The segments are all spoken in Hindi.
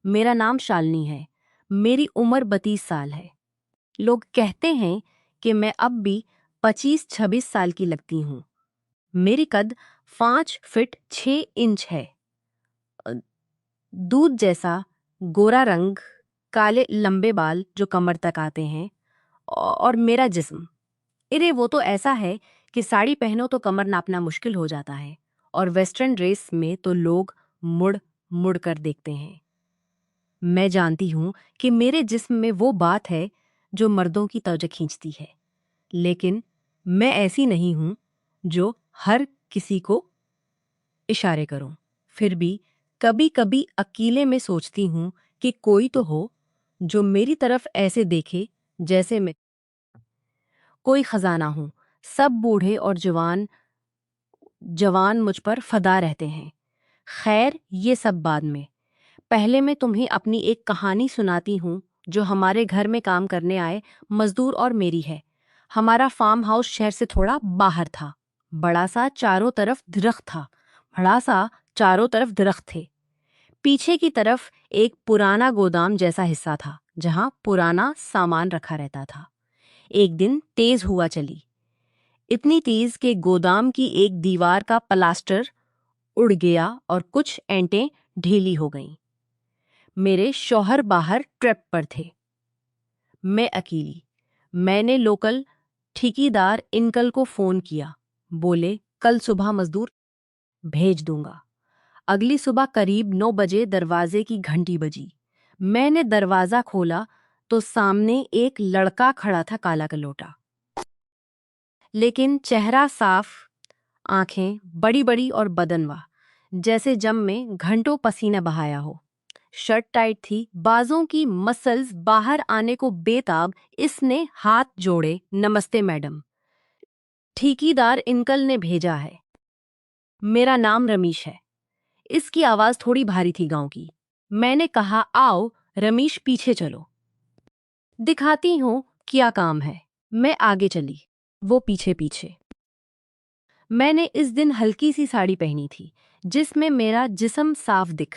मेरा नाम शालिनी है। मेरी उम्र 32 साल है। लोग कहते हैं कि मैं अब भी 25-26 साल की लगती हूँ। मेरी कद 5 फीट 6 इंच है। अ, दूध जैसा गोरा रंग, काले लंबे बाल जो कमर तक आते हैं, और मेरा जिस्म, अरे वो तो ऐसा है कि साड़ी पहनो तो कमर नापना मुश्किल हो जाता है, और वेस्टर्न ड्रेस में तो लोग मुड़ मुड़ कर देखते हैं। मैं जानती हूँ कि मेरे जिस्म में वो बात है जो मर्दों की तवज्जो खींचती है, लेकिन मैं ऐसी नहीं हूँ जो हर किसी को इशारे करूं। फिर भी कभी कभी अकेले में सोचती हूँ कि कोई तो हो जो मेरी तरफ ऐसे देखे जैसे मैं कोई खजाना हूँ। सब बूढ़े और जवान जवान मुझ पर फदा रहते हैं। खैर, ये सब बाद में। पहले मैं तुम्हें अपनी एक कहानी सुनाती हूँ जो हमारे घर में काम करने आए मजदूर और मेरी है। हमारा फार्म हाउस शहर से थोड़ा बाहर था। बड़ा सा चारों तरफ दरख्त था। बड़ा सा चारों तरफ दरख्त थे। पीछे की तरफ एक पुराना गोदाम जैसा हिस्सा था जहाँ पुराना सामान रखा रहता था। एक दिन तेज हुआ चली, इतनी तेज कि गोदाम की एक दीवार का प्लास्टर उड़ गया और कुछ ऐंटें ढीली हो गईं। मेरे शौहर बाहर ट्रिप पर थे। मैं अकेली। मैंने लोकल ठेकेदार इंकल को फोन किया। बोले कल सुबह मजदूर भेज दूंगा। अगली सुबह करीब 9 बजे दरवाजे की घंटी बजी। मैंने दरवाजा खोला तो सामने एक लड़का खड़ा था, काला कलोटा, लेकिन चेहरा साफ, आंखें बड़ी बड़ी और बदनवा जैसे जम में घंटों पसीना बहाया हो। शर्ट टाइट थी, बाजों की मसल्स बाहर आने को बेताब। इसने हाथ जोड़े, नमस्ते मैडम, ठेकेदार इंकल ने भेजा है। मेरा नाम रमेश है। इसकी आवाज थोड़ी भारी थी, गांव की। मैंने कहा आओ रमेश, पीछे चलो, दिखाती हूँ क्या काम है। मैं आगे चली, वो पीछे पीछे। मैंने इस दिन हल्की सी साड़ी पहनी थी जिसमें मेरा जिस्म साफ दिख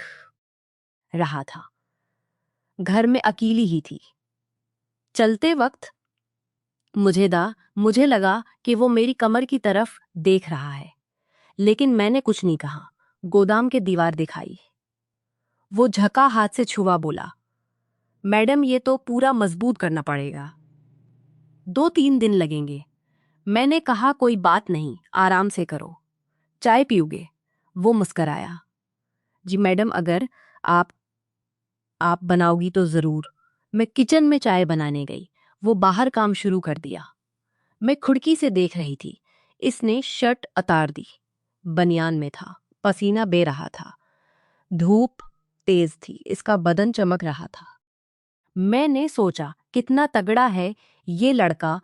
रहा था। घर में अकेली ही थी। चलते वक्त मुझे लगा कि वो मेरी कमर की तरफ देख रहा है, लेकिन मैंने कुछ नहीं कहा। गोदाम के दीवार दिखाई। वो झका हाथ से छुआ, बोला मैडम ये तो पूरा मजबूत करना पड़ेगा, 2-3 दिन लगेंगे। मैंने कहा कोई बात नहीं, आराम से करो। चाय पियोगे? वो मुस्कराया। जी मैडम, अगर आप आप बनाओगी तो जरूर। मैं किचन में चाय बनाने गई। वो बाहर काम शुरू कर दिया। मैं खिड़की से देख रही थी। इसने शर्ट उतार दी। बनियान में था, पसीना बह रहा था। धूप तेज थी, इसका बदन चमक रहा था। मैंने सोचा कितना तगड़ा है ये लड़का।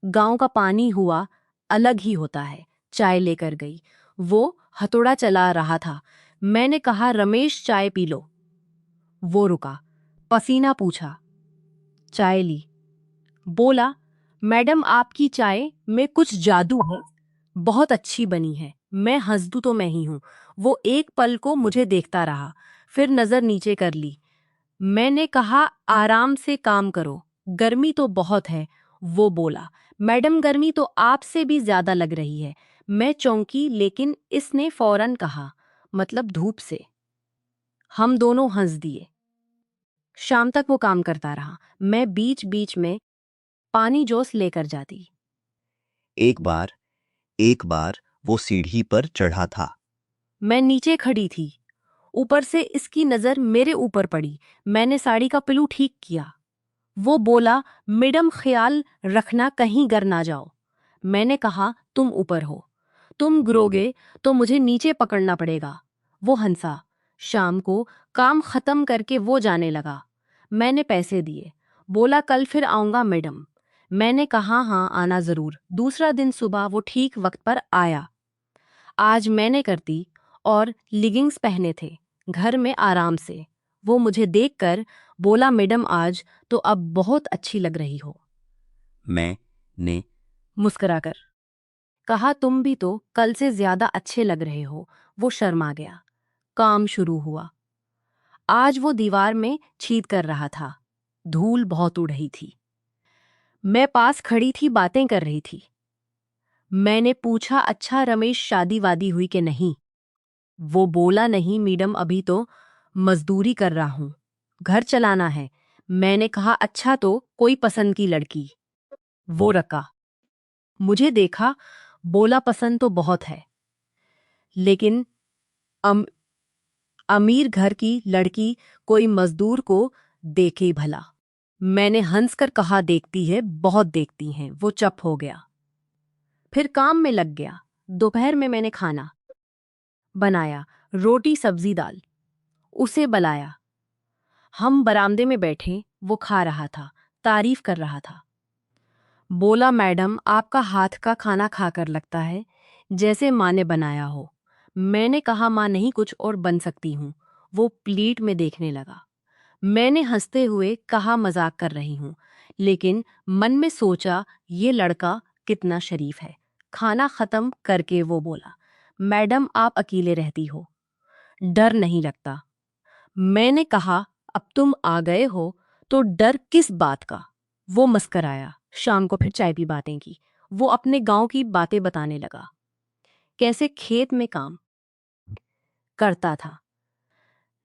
गांव का पानी हुआ अलग ही होता है। चाय लेकर गई। वो हथौड़ा चला रहा था। मैंने कहा रमेश चाय पी लो। वो रुका, पसीना पूछा। चाय ली। बोला मैडम आपकी चाय में कुछ जादू है, बहुत अच्छी बनी है। मैं हंस दूं तो मैं ही हूं। वो एक पल को मुझे देखता रहा, फिर नजर नीचे कर ली। मैंने कहा आराम से काम करो, गर्मी तो बहुत है। वो बोला मैडम गर्मी तो आपसे भी ज्यादा लग रही है। मैं चौंकी, लेकिन इसने फौरन कहा मतलब धूप से। हम दोनों हंस दिए। शाम तक वो काम करता रहा। मैं बीच बीच में पानी जोस लेकर जाती। एक बार एक बार वो सीढ़ी पर चढ़ा था। मैं नीचे खड़ी थी। ऊपर से इसकी नजर मेरे ऊपर पड़ी। मैंने साड़ी का पल्लू ठीक किया। वो बोला मैडम ख्याल रखना कहीं गिर ना जाओ। मैंने कहा तुम ऊपर हो, तुम गिरोगे तो मुझे नीचे पकड़ना पड़ेगा। वो हंसा। शाम को काम खत्म करके वो जाने लगा। मैंने पैसे दिए। बोला कल फिर आऊंगा मैडम। मैंने कहा हाँ आना जरूर। दूसरा दिन सुबह वो ठीक वक्त पर आया। आज मैंने कर दी और लिगिंग्स पहने थे। घर में आराम से। वो मुझे देखकर बोला मैडम आज तो अब बहुत अच्छी लग रही हो। मैंने मुस्कुराकर कहा तुम भी तो कल से ज्यादा अच्छे लग रहे हो। वो शर्मा गया। काम शुरू हुआ। आज वो दीवार में छींक कर रहा था। धूल बहुत उड़ रही थी। मैं पास खड़ी थी, बातें कर रही थी। मैंने पूछा, अच्छा रमेश, शादी वादी हुई कि नहीं? वो बोला, नहीं मैडम, अभी तो मजदूरी कर रहा हूं, घर चलाना है। मैंने कहा, अच्छा तो कोई पसंद की लड़की? वो रका, मुझे देखा, बोला, पसंद तो बहुत है, लेकिन अम, अमीर घर की लड़की, कोई मजदूर को देखे भला। मैंने हंसकर कहा, देखती है, बहुत देखती हैं। वो चुप हो गया, फिर काम में लग गया। दोपहर में मैंने खाना बनाया, रोटी सब्जी दाल। उसे बुलाया। हम बरामदे में बैठे, वो खा रहा था, तारीफ कर रहा था। बोला, मैडम, आपका हाथ का खाना खाकर लगता है जैसे माँ ने बनाया हो। मैंने कहा, माँ नहीं, कुछ और बन सकती हूँ। वो प्लेट में देखने लगा। मैंने हंसते हुए कहा, मजाक कर रही हूँ, लेकिन मन में सोचा, ये लड़का कितना शरीफ है। खाना खत्म करके वो बोला, मैडम, आप अकेले रहती हो, डर नहीं लगता? मैंने कहा, अब तुम आ गए हो तो डर किस बात का? वो मुस्कराया। शाम को फिर चाय पी, बातें की। वो अपने गांव की बातें बताने लगा, कैसे खेत में काम करता था,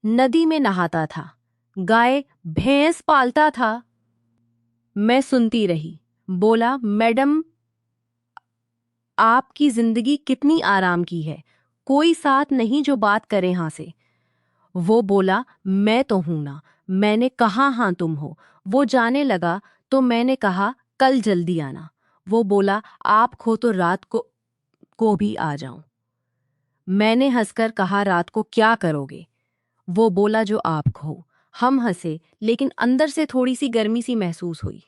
नदी में नहाता था, गाय भैंस पालता था। मैं सुनती रही। बोला, मैडम, आपकी जिंदगी कितनी आराम की है, कोई साथ नहीं जो बात करे हाँ से। वो बोला, मैं तो हूं ना। मैंने कहा, हाँ तुम हो। वो जाने लगा तो मैंने कहा, कल जल्दी आना। वो बोला, आप खो तो रात को भी आ जाऊं। मैंने हंसकर कहा, रात को क्या करोगे? वो बोला, जो आप खो। हम हंसे, लेकिन अंदर से थोड़ी सी गर्मी सी महसूस हुई।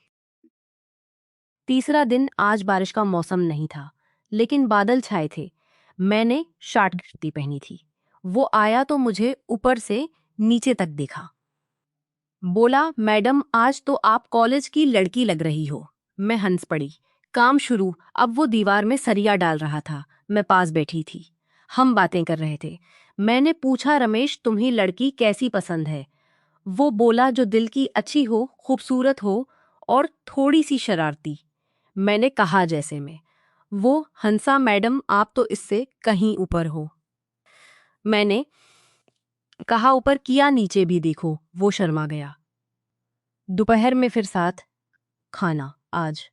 तीसरा दिन, आज बारिश का मौसम नहीं था, लेकिन बादल छाए थे। मैंने शॉर्ट कुर्ती पहनी थी। वो आया तो मुझे ऊपर से नीचे तक देखा। बोला, मैडम, आज तो आप कॉलेज की लड़की लग रही हो। मैं हंस पड़ी। काम शुरू। अब वो दीवार में सरिया डाल रहा था, मैं पास बैठी थी। हम बातें कर रहे थे। मैंने पूछा, रमेश, तुम्हें लड़की कैसी पसंद है? वो बोला, जो दिल की अच्छी हो, खूबसूरत हो और थोड़ी सी शरारती। मैंने कहा, जैसे मैं। वो हंसा, मैडम, आप तो इससे कहीं ऊपर हो। मैंने कहा, ऊपर किया, नीचे भी देखो। वो शर्मा गया। दोपहर में फिर साथ खाना। आज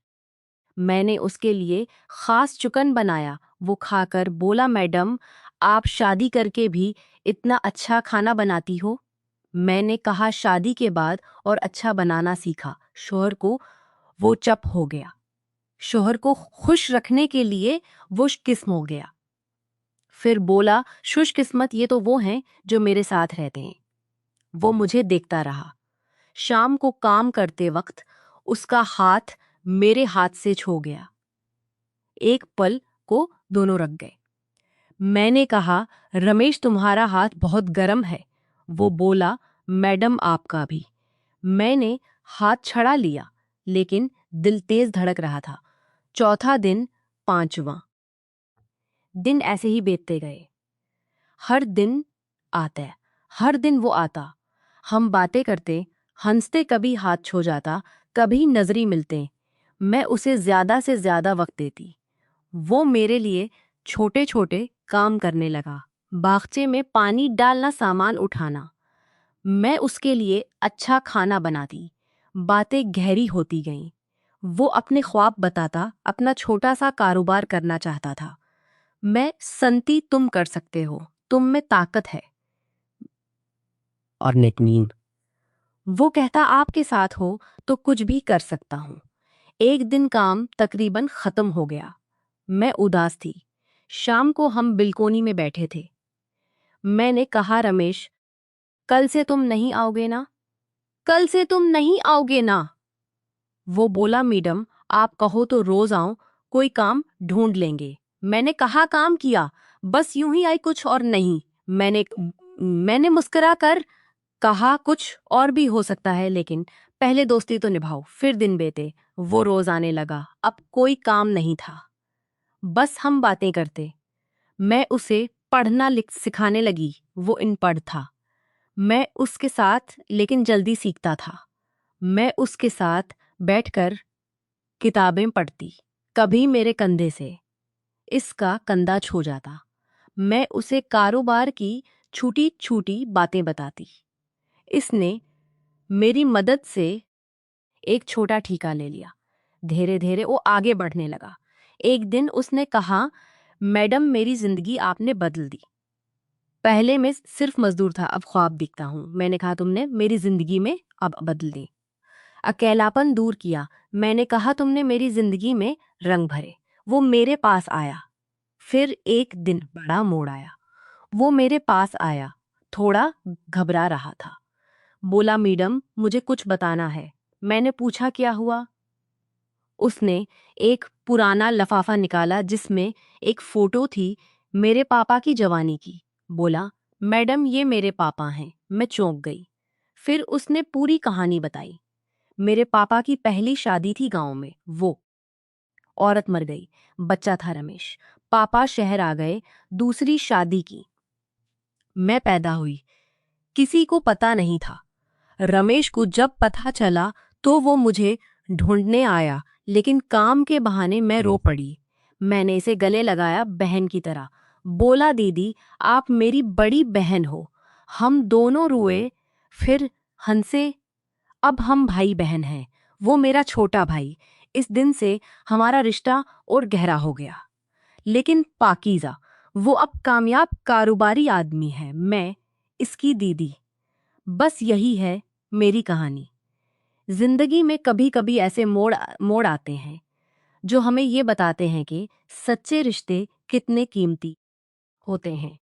मैंने उसके लिए खास चिकन बनाया। वो खाकर बोला, मैडम, आप शादी करके भी इतना अच्छा खाना बनाती हो। मैंने कहा, शादी के बाद और अच्छा बनाना सीखा। शोहर को वो चुप हो गया। शोहर को खुश रखने के लिए वो किस्म हो गया। फिर बोला, खुश किस्मत ये तो वो हैं जो मेरे साथ रहते हैं। वो मुझे देखता रहा। शाम को काम करते वक्त उसका हाथ मेरे हाथ से छू गया। एक पल को दोनों रख गए। मैंने कहा, रमेश, तुम्हारा हाथ बहुत गर्म है। वो बोला, मैडम, आपका भी। मैंने हाथ छड़ा लिया, लेकिन दिल तेज धड़क रहा था। चौथा दिन, पांचवां दिन ऐसे ही बीतते गए। हर दिन आता, हर दिन वो आता। हम बातें करते, हंसते, कभी हाथ छू जाता, कभी नजरी मिलते। मैं उसे ज्यादा से ज्यादा वक्त देती। वो मेरे लिए छोटे छोटे काम करने लगा। बागचे में पानी डालना, सामान उठाना। मैं उसके लिए अच्छा खाना बनाती। बातें गहरी होती गईं। वो अपने ख्वाब बताता, अपना छोटा सा कारोबार करना चाहता था। मैं संती, तुम कर सकते हो, तुम में ताकत है। और नेटनीम, वो कहता, आपके साथ हो तो कुछ भी कर सकता हूँ। एक दिन काम तकरीबन खत्म हो गया। मैं उदास थी। शाम को हम बिल्कोनी में बैठे थे। मैंने कहा, रमेश, कल से तुम नहीं आओगे ना? कल से तुम नहीं आओगे ना? वो बोला, मैडम, आप कहो तो रोज आऊं, कोई काम ढूंढ लेंगे। मैंने कहा, काम किया, बस यूं ही आई, कुछ और नहीं। मैंने मुस्कुरा कर कहा, कुछ और भी हो सकता है, लेकिन पहले दोस्ती तो निभाओ। फिर दिन बीते। वो रोज आने लगा। अब कोई काम नहीं था, बस हम बातें करते। मैं उसे पढ़ना लिख सिखाने लगी। वो इन पढ़ था। मैं उसके साथ लेकिन जल्दी सीखता था। मैं उसके साथ बैठकर किताबें पढ़ती। कभी मेरे कंधे से इसका कंधा छू जाता। मैं उसे कारोबार की छोटी छोटी बातें बताती। इसने मेरी मदद से एक छोटा ठीका ले लिया। धीरे धीरे वो आगे बढ़ने लगा। एक दिन उसने कहा, मैडम मेरी जिंदगी आपने बदल दी। पहले मैं सिर्फ मजदूर था, अब ख्वाब दिखता हूँ। मैंने कहा, तुमने मेरी जिंदगी में अब बदल दी। अकेलापन दूर किया। मैंने कहा, तुमने मेरी जिंदगी में रंग भरे। वो मेरे पास आया। फिर एक दिन बड़ा मोड़ आया। वो मेरे पास आया, थोड़ा घबरा रहा था। बोला, मैडम मुझे कुछ बताना है। मैंने पूछा, क्या हुआ? उसने एक पुराना लफाफा निकाला जिसमें एक फोटो थी मेरे पापा की जवानी की। बोला, मैडम ये मेरे पापा हैं। मैं चौंक गई। फिर उसने पूरी कहानी बताई। मेरे पापा की पहली शादी थी गांव में। वो औरत मर गई। बच्चा था रमेश। पापा शहर आ गए, दूसरी शादी की। मैं पैदा हुई। किसी को पता नहीं था। रमेश को जब पता चला तो वो मुझे ढूंढने आया, लेकिन काम के बहाने मैं रो पड़ी। मैंने इसे गले लगाया बहन की तरह। बोला, दीदी आप मेरी बड़ी बहन हो। हम दोनों रोए, फिर हंसे। अब हम भाई बहन हैं। वो मेरा छोटा भाई। इस दिन से हमारा रिश्ता और गहरा हो गया। लेकिन पाकीज़ा, वो अब कामयाब कारोबारी आदमी है। मैं इसकी दीदी। बस यही है मेरी कहानी। जिंदगी में कभी कभी ऐसे मोड़ मोड़ आते हैं जो हमें ये बताते हैं कि सच्चे रिश्ते कितने कीमती होते हैं।